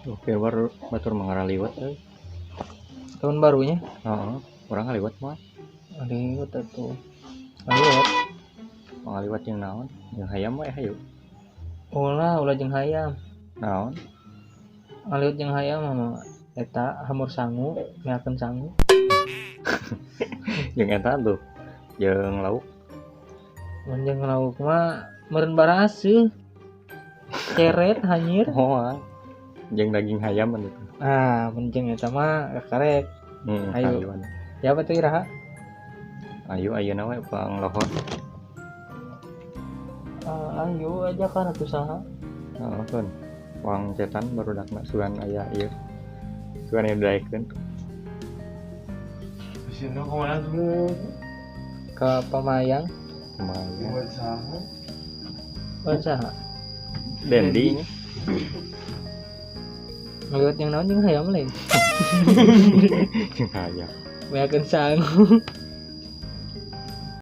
Oke, baru batur mengaraliwat Tahun barunya heeh, urang ngaliwat mah ngaliwat atuh. Ngaliwat ngaliwat jeung naon jeung hayam we hayu ulah jeung hayam. naon Ngaliwat jeung hayam mah eta hamur sangu, meakeun sangu. jeung eta tuh jeung lauk Mun jeung lauk mah meureun baraseuh. Ceret hanyir. moal jeung daging hayam anu teh Ah, mun jeung eta mah karek. Hayu. hayuan Ya apa tuh iraha? ayu ayeuna we pang lohor Ayo aja kan atuh saha. heeh kan wang cetan barudakna sugan aya ieu sugan aya daekeun Sino kemana dulu? Ke Pamayang. kumaha Buat saha? Buat saha? dendi nya Ngaliwat yang naon jeung hayam lain. jeung hayam Meakeun sangu.